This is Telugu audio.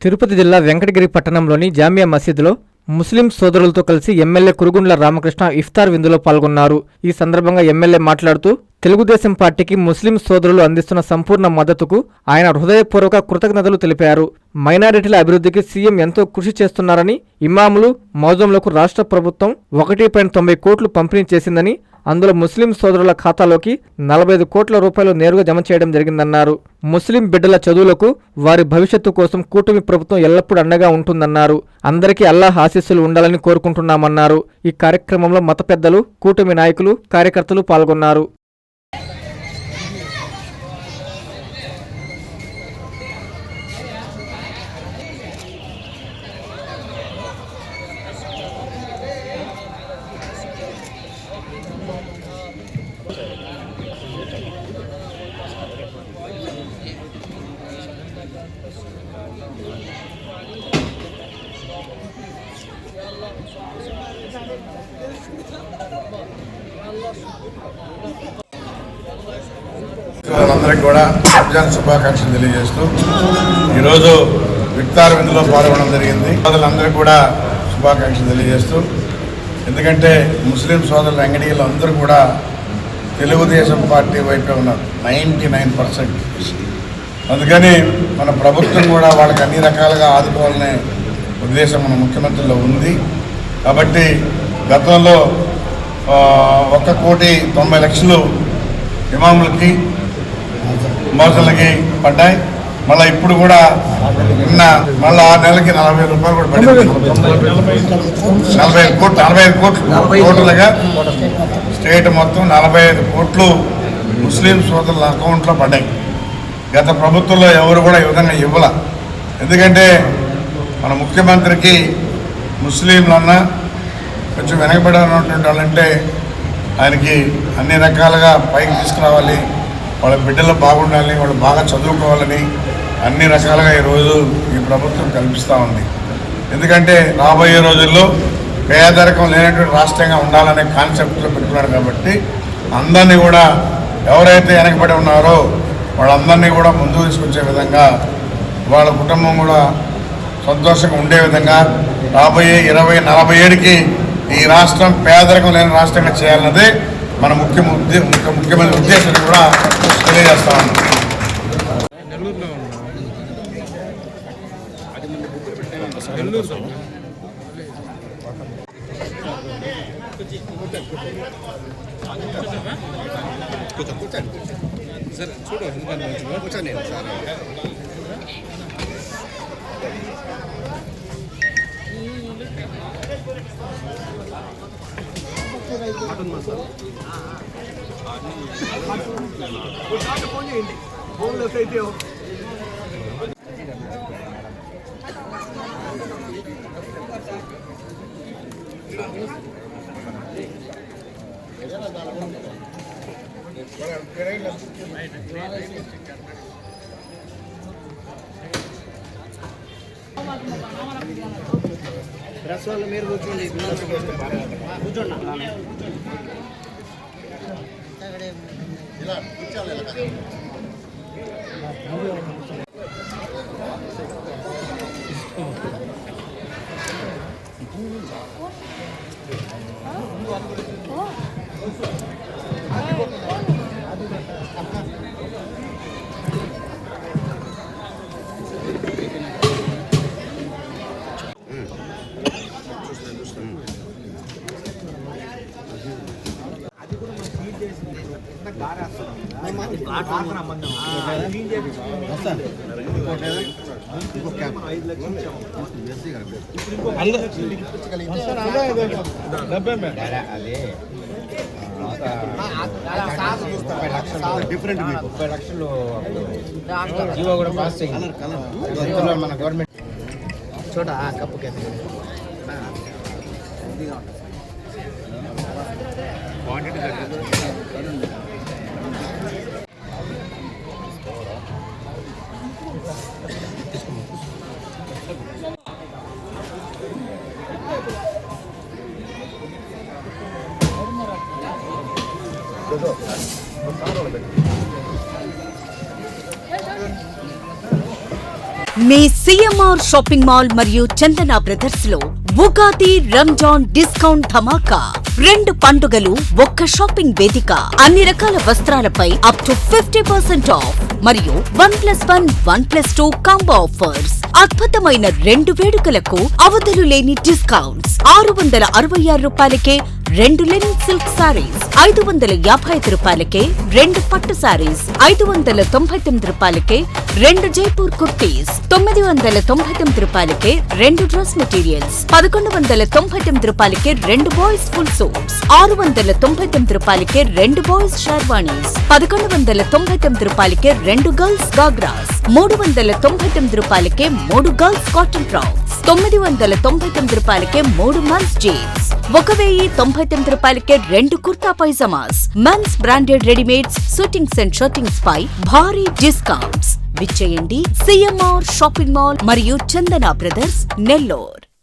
తిరుపతి జిల్లా వెంకటగిరి పట్టణంలోని జామియా మసీదులో ముస్లిం సోదరులతో కలిసి ఎమ్మెల్యే కురుగుండ్ల రామకృష్ణ ఇఫ్తార్ విందులో పాల్గొన్నారు. ఈ సందర్భంగా ఎమ్మెల్యే మాట్లాడుతూ తెలుగుదేశం పార్టీకి ముస్లిం సోదరులు అందిస్తున్న సంపూర్ణ మద్దతుకు ఆయన హృదయపూర్వక కృతజ్ఞతలు తెలిపారు. మైనారిటీల అభివృద్ధికి సీఎం ఎంతో కృషి చేస్తున్నారని, ఇమాములు, మౌజంలకు రాష్ట్ర ప్రభుత్వం 1.90 కోట్లు పంపిణీ చేసిందని, అందులో ముస్లిం సోదరుల ఖాతాలోకి 45 కోట్ల రూపాయలు నేరుగా జమ చేయడం జరిగిందన్నారు. ముస్లిం బిడ్డల చదువులకు, వారి భవిష్యత్తు కోసం కూటమి ప్రభుత్వం ఎల్లప్పుడూ అండగా ఉంటుందన్నారు. అందరికీ అల్లాహ్ ఆశీస్సులు ఉండాలని కోరుకుంటున్నామన్నారు. ఈ కార్యక్రమంలో మత పెద్దలు, కూటమి నాయకులు, కార్యకర్తలు పాల్గొన్నారు. అందరికి కూడా రంజాన్ శుభాకాంక్షలు తెలియజేస్తూ ఈరోజు ఇఫ్తార్ విందులో పాల్గొనడం జరిగింది. సోదరులందరికీ కూడా శుభాకాంక్షలు తెలియజేస్తూ, ఎందుకంటే ముస్లిం సోదరులు వెంకటగిరిలో అందరూ కూడా తెలుగుదేశం పార్టీ వైపే ఉన్నారు 99%. అందుకని మన ప్రభుత్వం కూడా వాళ్ళకి అన్ని రకాలుగా ఆదుకోవాలనే ఉద్దేశం మన ముఖ్యమంత్రిలో ఉంది. కాబట్టి గతంలో 1,90,00,000 ఇమాములకి, మౌజంలకి పడ్డాయి. మళ్ళీ ఇప్పుడు కూడా మళ్ళీ 6 నెలలకి 40,000 రూపాయలు కూడా పడింది. 45 కోట్లుగా స్టేట్ మొత్తం 45 కోట్లు ముస్లిం సోదరుల అకౌంట్లో పడ్డాయి. గత ప్రభుత్వంలో ఎవరు కూడా ఈ విధంగా ఇవ్వాల. ఎందుకంటే మన ముఖ్యమంత్రికి ముస్లింలన్నా కొంచెం వెనకబడినటువంటి వాళ్ళంటే ఆయనకి అన్ని రకాలుగా పైకి తీసుకురావాలి, వాళ్ళ బిడ్డలు బాగుండాలి, వాళ్ళు బాగా చదువుకోవాలని అన్ని రకాలుగా ఈరోజు ఈ ప్రభుత్వం కల్పిస్తూ ఉంది. ఎందుకంటే రాబోయే రోజుల్లో పేదరికం లేనటువంటి రాష్ట్రంగా ఉండాలనే కాన్సెప్ట్లో పెట్టుకున్నాడు. కాబట్టి అందరినీ కూడా ఎవరైతే వెనకబడి ఉన్నారో వాళ్ళందరినీ కూడా ముందుకు తీసుకొచ్చే విధంగా, వాళ్ళ కుటుంబం కూడా సంతోషంగా ఉండే విధంగా రాబోయే 2047కి ఈ రాష్ట్రం పేదరికం లేని రాష్ట్రంగా చేయాలన్నదే మన ముఖ్యమైన ఉద్దేశాన్ని కూడా తెలియజేస్తా ఉన్నాం. డ్రెస్ వాళ్ళు మీరు కూర్చోండి. డిఫరెంట్ 30 లక్షలు జీవో కూడా పాస్ అయింది మన గవర్నమెంట్ చోట కప్పు మీ సిఎంఆర్ షాపింగ్ మాల్ మరియు చందన బ్రదర్స్ లో ఉగాది రంజాన్ డిస్కౌంట్ ధమాకా. 2 పండుగలు ఒక్క షాపింగ్ వేదిక. అన్ని రకాల వస్త్రాలపై అప్ టు 50% ఆఫ్ మరియు 1+1 1+2 కాంబో ఆఫర్స్. అద్భుతమైన 2 వేడుకలకు అవధులు లేని డిస్కౌంట్స్. 666 రూపాయలకే 2 లెనిన్ సిల్క్ సారీస్, 555 రూపాయలకే 2 పట్టు సారీస్, 599 రూపాయలకే 2 జైపూర్ కుర్తీస్, 999 రూపాయలకే 2 డ్రెస్ మెటీరియల్స్, 1199 రూపాయలకే 2 బాయ్స్ ఫుల్ సూట్స్, 699 రూపాయలకే 2 బాయ్స్ షర్వాణీస్, 1199 రూపాయలకే 2 గర్ల్స్ గాగ్రాస్, 399 రూపాయలకే 3 గర్ల్స్ కాటన్ ఫ్రాక్స్, 999 రూపాయలకే 3 మెన్స్ జీన్స్, 1099 రూపాయలకే 2 kurta pyjamas. Men's branded readymades, suitings and shirtings పై భారీ డిస్కౌంట్స్. విచ్చేయండి సిఎంఆర్ షాపింగ్ మాల్ మరియు చందన బ్రదర్స్, నెల్లూరు.